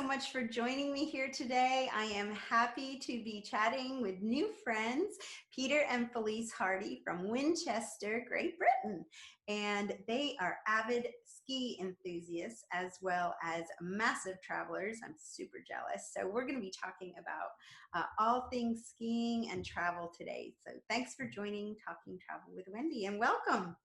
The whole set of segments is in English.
much for joining me here today. I am happy to be chatting with new friends, Peter and Felice Hardy from Winchester, Great Britain. And they are avid ski enthusiasts as well as massive travelers. I'm super jealous. So we're going to be talking about all things skiing and travel today. So thanks for joining Talking Travel with Wendy, and welcome.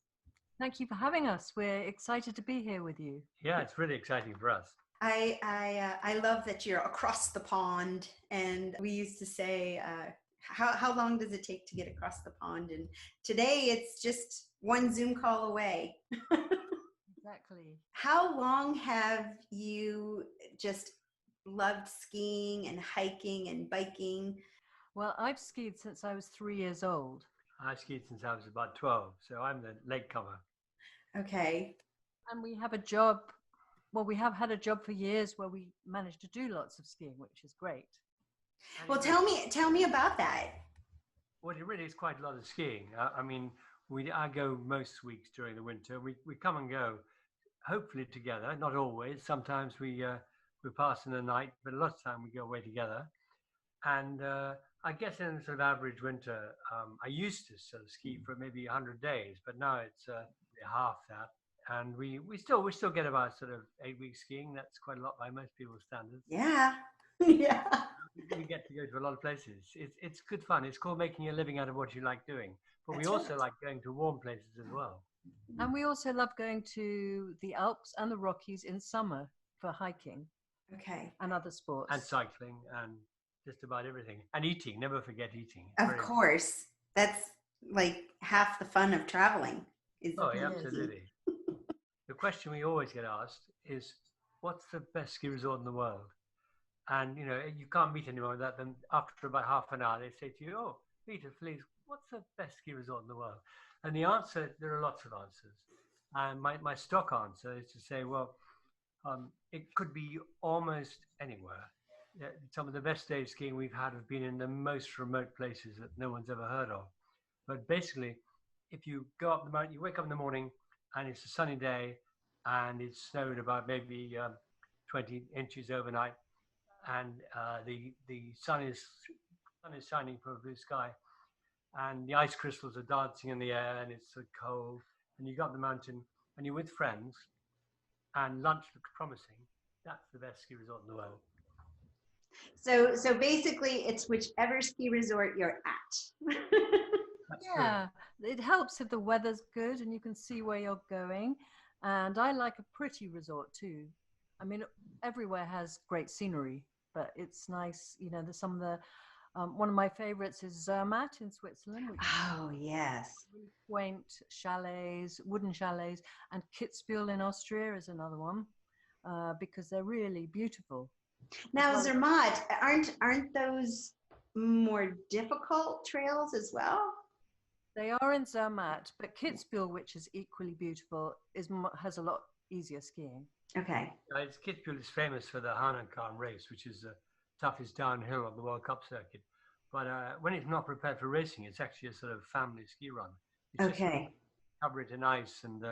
Thank you for having us. We're excited to be here with you. Yeah, it's really exciting for us. I love that you're across the pond, and we used to say, how long does it take to get across the pond? And today it's just one Zoom call away. Exactly. How long have you just loved skiing and hiking and biking? Well, I've skied since I was 3 years old. I skied since I was about 12, so I'm the latecomer. Okay. And we have a job. Well, we have had a job for years where we managed to do lots of skiing, which is great. Well, tell me about that. Well, it really is quite a lot of skiing. I go most weeks during the winter. We come and go, hopefully together. Not always. Sometimes we pass in the night, but a lot of time we go away together. And I guess in sort of average winter, I used to sort of ski for maybe 100 days, but now it's half that. And we still get about sort of 8 weeks skiing. That's quite a lot by most people's standards. Yeah. Yeah. We get to go to a lot of places. It's good fun. It's called making a living out of what you like doing. But That's we also right. like going to warm places as well. And we also love going to the Alps and the Rockies in summer for hiking Okay. and other sports. And cycling and just about everything. And eating. Never forget eating. Of course. That's like half the fun of traveling. Oh, yeah, absolutely. The question we always get asked is, what's the best ski resort in the world? And, you know, you can't meet anyone with that. Then after about half an hour, they say to you, oh, Peter, please, what's the best ski resort in the world? And the answer, there are lots of answers. And my stock answer is to say, well, it could be almost anywhere. Some of the best days skiing we've had have been in the most remote places that no one's ever heard of. But basically, if you go up the mountain, you wake up in the morning and it's a sunny day and it's snowed about maybe 20 inches overnight, and the sun is shining from a blue sky, and the ice crystals are dancing in the air, and it's so cold, and you go up the mountain and you're with friends, and lunch looks promising. That's the best ski resort in the world. So basically, it's whichever ski resort you're at. Yeah, it helps if the weather's good and you can see where you're going. And I like a pretty resort too. I mean, everywhere has great scenery, but it's nice. You know, there's some of the, one of my favorites is Zermatt in Switzerland, which Oh, yes. really quaint chalets, wooden chalets, and Kitzbühel in Austria is another one, because they're really beautiful. Now, Zermatt, aren't those more difficult trails as well? They are in Zermatt, but Kitzbühel, which is equally beautiful, has a lot easier skiing. Okay. Kitzbühel is famous for the Hahnenkamm race, which is the toughest downhill on the World Cup circuit. But when it's not prepared for racing, it's actually a sort of family ski run. It's Okay. just cover it in ice and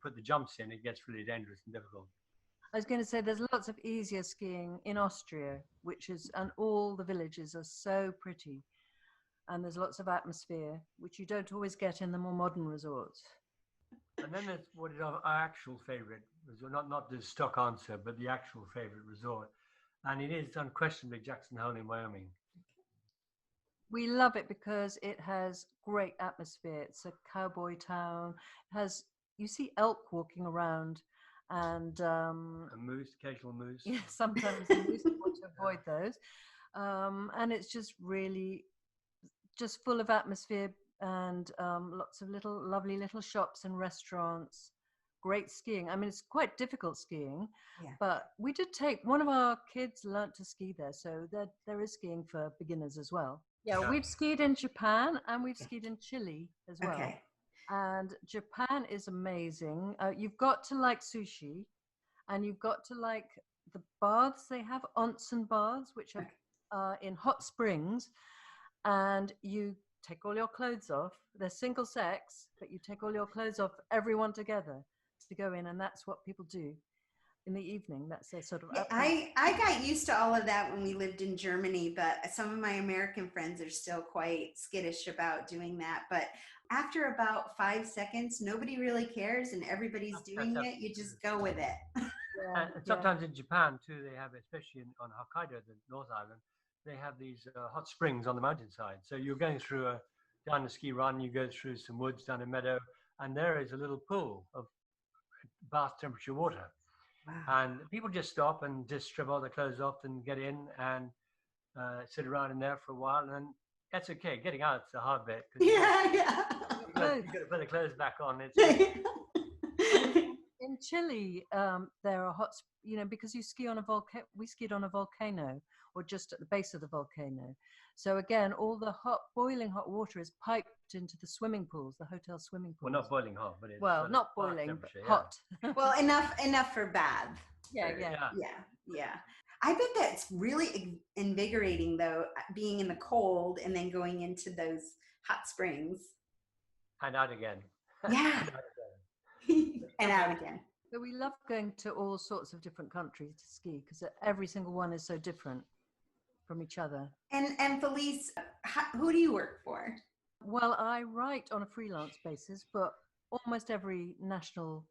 put the jumps in. It gets really dangerous and difficult. I was going to say there's lots of easier skiing in Austria, and all the villages are so pretty. And there's lots of atmosphere, which you don't always get in the more modern resorts. And then there's what is our actual favorite resort, not the stock answer, but the actual favorite resort. And it is unquestionably Jackson Hole in Wyoming. We love it because it has great atmosphere. It's a cowboy town. You see elk walking around, and a moose, occasional moose. Yeah, sometimes the moose want to avoid those. And it's just really just full of atmosphere and lots of lovely little shops and restaurants. Great skiing. I mean, it's quite difficult skiing, but we did take one of our kids learnt to ski there, so there is skiing for beginners as well. Yeah, we've skied in Japan and we've skied in Chile as well. Okay. And Japan is amazing. You've got to like sushi, and you've got to like the baths. They have onsen baths, which are in hot springs, and you take all your clothes off. They're single sex, but you take all your clothes off, everyone together, to go in, and that's what people do. in the evening. That's a sort of Yeah, I got used to all of that when we lived in Germany, but some of my American friends are still quite skittish about doing that. But after about 5 seconds, nobody really cares and everybody's doing it. You just go with it. yeah, And sometimes in Japan too, they have, especially on Hokkaido, the North Island, they have these hot springs on the mountainside. So you're going through down the ski run, you go through some woods, down a meadow, and there is a little pool of bath temperature water. Wow. And people just stop and just strip all their clothes off and get in and sit around in there for a while. And that's okay. Getting out's the hard bit. Yeah, yeah. You got to put the clothes back on. In Chile, there are because you ski on a volcano. We skied on a volcano, or just at the base of the volcano. So again, all the boiling hot water is piped into the swimming pools, the hotel swimming pools. Well, not boiling hot, but it's not boiling, but hot. Well, enough for bath. Yeah. I bet that's really invigorating, though, being in the cold and then going into those hot springs. And out again. Yeah. And out again. So we love going to all sorts of different countries to ski because every single one is so different from each other. And Felice, who do you work for? Well, I write on a freelance basis, but almost every national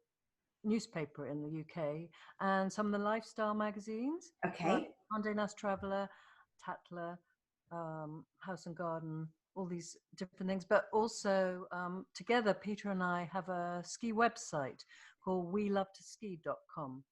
newspaper in the UK and some of the lifestyle magazines. Okay. Like Condé Nast Traveller, Tatler, House and Garden, all these different things. But also together, Peter and I have a ski website called welovetosski.com,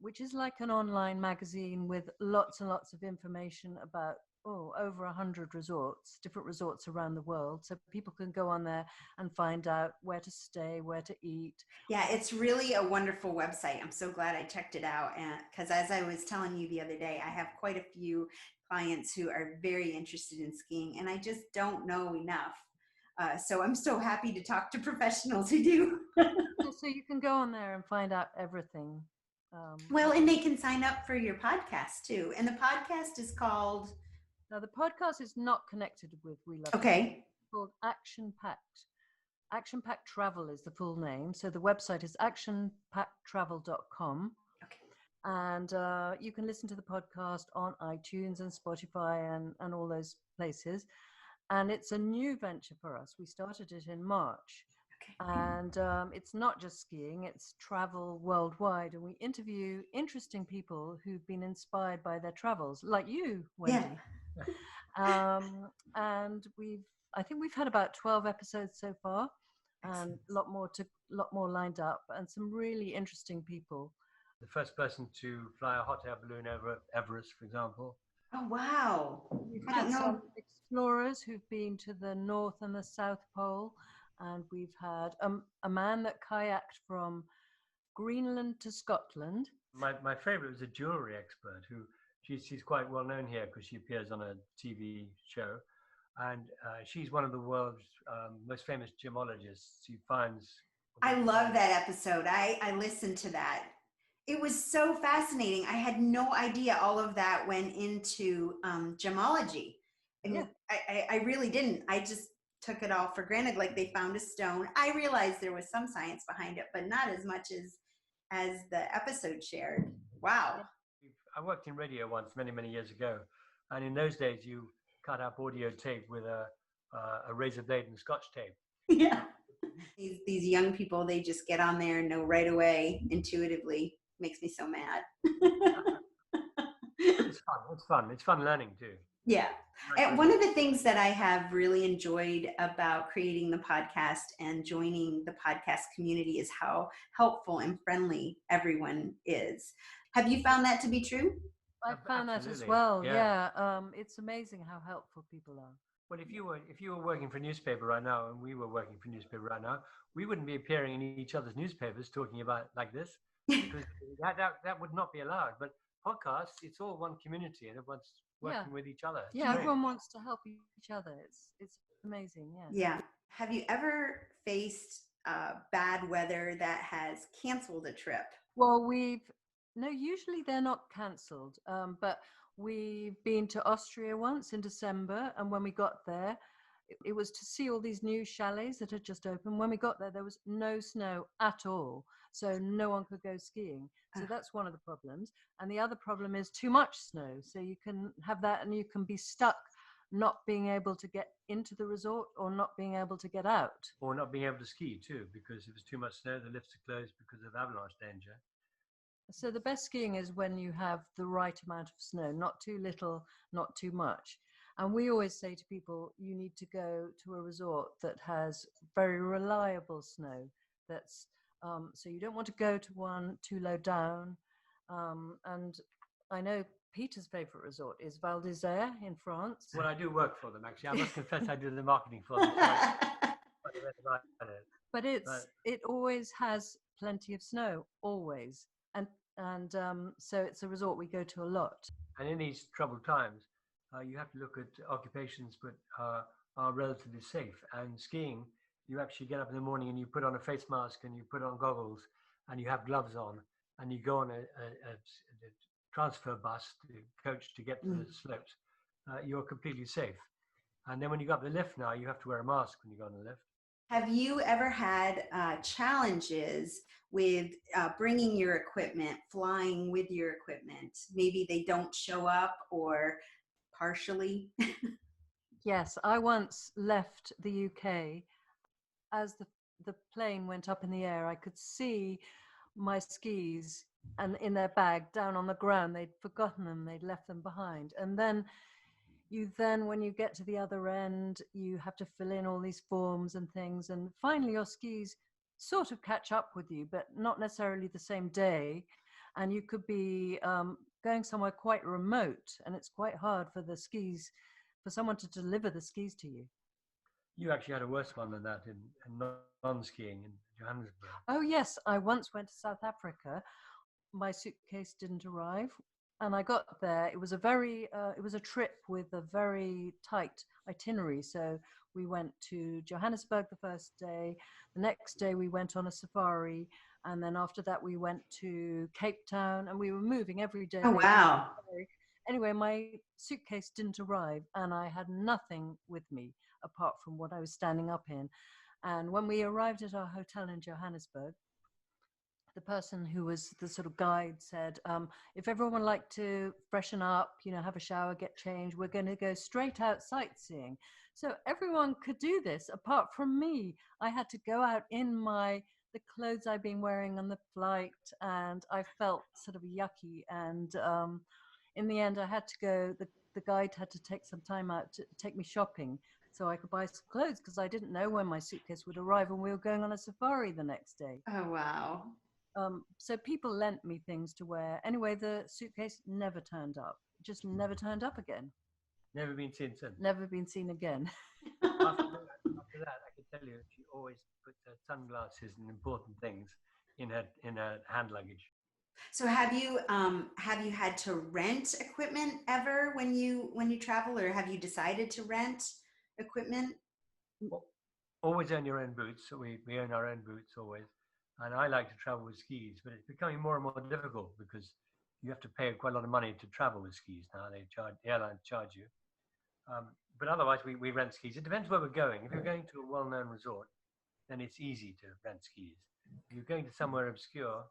which is like an online magazine with lots and lots of information about over 100 resorts, different resorts around the world. So people can go on there and find out where to stay, where to eat. Yeah, it's really a wonderful website. I'm so glad I checked it out. And because as I was telling you the other day, I have quite a few clients who are very interested in skiing, and I just don't know enough. So I'm so happy to talk to professionals who do. So you can go on there and find out everything. Well, and they can sign up for your podcast too. And the podcast is called... Now, the podcast is not connected with We Love Okay. It's called Action Packed. Action Packed Travel is the full name. So the website is actionpackedtravel.com. Okay. And you can listen to the podcast on iTunes and Spotify and all those places. And it's a new venture for us. We started it in March. Okay. And it's not just skiing, it's travel worldwide. And we interview interesting people who've been inspired by their travels, like you, Wendy. Yeah. And I think we've had about 12 episodes so far, and a lot more lined up, and some really interesting people. The first person to fly a hot air balloon over Everest, for example. Oh, wow. We've I had don't know. some explorers who've been to the North and the South Pole, and we've had a man that kayaked from Greenland to Scotland. My favorite was a jewelry expert who she's quite well known here because she appears on a TV show, and she's one of the world's most famous gemologists. She finds... I love that episode. I listened to that. It was so fascinating. I had no idea all of that went into gemology. And I really didn't. I just took it all for granted, like they found a stone. I realized there was some science behind it, but not as much as the episode shared. Wow. I worked in radio once many years ago, and in those days you cut up audio tape with a razor blade and Scotch tape. Yeah. These young people, they just get on there and know right away, intuitively. Makes me so mad. It's fun. It's fun learning too. Yeah. And one of the things that I have really enjoyed about creating the podcast and joining the podcast community is how helpful and friendly everyone is. Have you found that to be true? I found that as Absolutely. well. Yeah. It's amazing how helpful people are. Well, if you were working for a newspaper right now, and we were working for a newspaper right now, we wouldn't be appearing in each other's newspapers talking about like this, because that would not be allowed. But podcasts, it's all one community, and everyone's working with each other. It's great. Everyone wants to help each other. It's amazing. Yeah. Have you ever faced bad weather that has canceled a trip? Well, usually they're not cancelled, but we've been to Austria once in December, and when we got there, It was to see all these new chalets that had just opened. When we got there, there was no snow at all. So no one could go skiing. So that's one of the problems. And the other problem is too much snow. So you can have that and you can be stuck not being able to get into the resort or not being able to get out. Or not being able to ski too, because if it's too much snow, the lifts are closed because of avalanche danger. So the best skiing is when you have the right amount of snow, not too little, not too much. And we always say to people, you need to go to a resort that has very reliable snow. That's so you don't want to go to one too low down. And I know Peter's favorite resort is Val d'Isère in France. Well, I do work for them, actually. I must confess I do the marketing for them. But it always has plenty of snow, always. And so it's a resort we go to a lot. And in these troubled times, you have to look at occupations that are relatively safe. And skiing, you actually get up in the morning and you put on a face mask and you put on goggles and you have gloves on and you go on a transfer bus, coach to get to the slopes. You're completely safe. And then when you go up the lift now, you have to wear a mask when you go on the lift. Have you ever had challenges with bringing your equipment, flying with your equipment? Maybe they don't show up or partially? Yes, I once left the UK. As the plane went up in the air, I could see my skis and in their bag down on the ground. They'd forgotten them, they'd left them behind. And then when you get to the other end, you have to fill in all these forms and things. And finally your skis sort of catch up with you, but not necessarily the same day. And you could be going somewhere quite remote, and it's quite hard for someone to deliver the skis to you. You actually had a worse one than that in non-skiing in Johannesburg. Oh yes, I once went to South Africa. My suitcase didn't arrive, and I got there. It was a trip with a very tight itinerary. So we went to Johannesburg the first day. The next day we went on a safari, and then after that we went to Cape Town, and we were moving every day. Oh wow! Anyway, my suitcase didn't arrive, and I had nothing with me apart from what I was standing up in. And when we arrived at our hotel in Johannesburg, the person who was the sort of guide said, if everyone would like to freshen up, have a shower, get changed, we're going to go straight out sightseeing. So everyone could do this apart from me. I had to go out in the clothes I'd been wearing on the flight, and I felt sort of yucky. And in the end, I had to go, the guide had to take some time out to take me shopping so I could buy some clothes, because I didn't know when my suitcase would arrive, and we were going on a safari the next day. Oh, wow. So people lent me things to wear. Anyway, the suitcase never turned up. Just never turned up again. Never been seen since. Never been seen again. After that, I can tell you, she always puts her sunglasses and important things in her hand luggage. So have you had to rent equipment ever when you travel, or have you decided to rent equipment? Always own your own boots. So we own our own boots always. And I like to travel with skis, but it's becoming more and more difficult because you have to pay quite a lot of money to travel with skis now. The airlines charge you. But otherwise, we rent skis. It depends where we're going. If you're going to a well-known resort, then it's easy to rent skis. If you're going to somewhere obscure,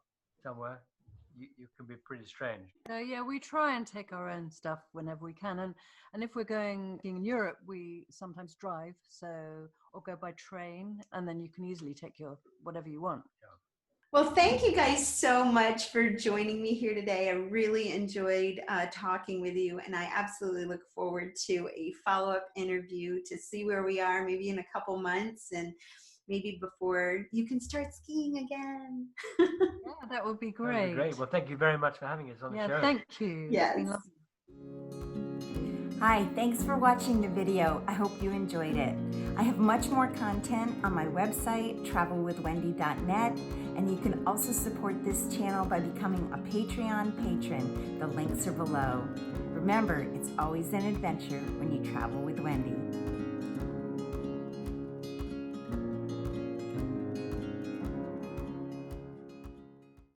you can be pretty strange. Yeah, we try and take our own stuff whenever we can. And if we're going in Europe, we sometimes drive, or go by train, and then you can easily take your whatever you want. Yeah. Well, thank you guys so much for joining me here today. I really enjoyed talking with you, and I absolutely look forward to a follow-up interview to see where we are, maybe in a couple months, and maybe before you can start skiing again. Yeah, that would be great. That would be great. Well, thank you very much for having us on the show. Yeah, thank you. Yes. Hi, thanks for watching the video. I hope you enjoyed it. I have much more content on my website, travelwithwendy.net, and you can also support this channel by becoming a Patreon patron. The links are below. Remember, it's always an adventure when you travel with Wendy.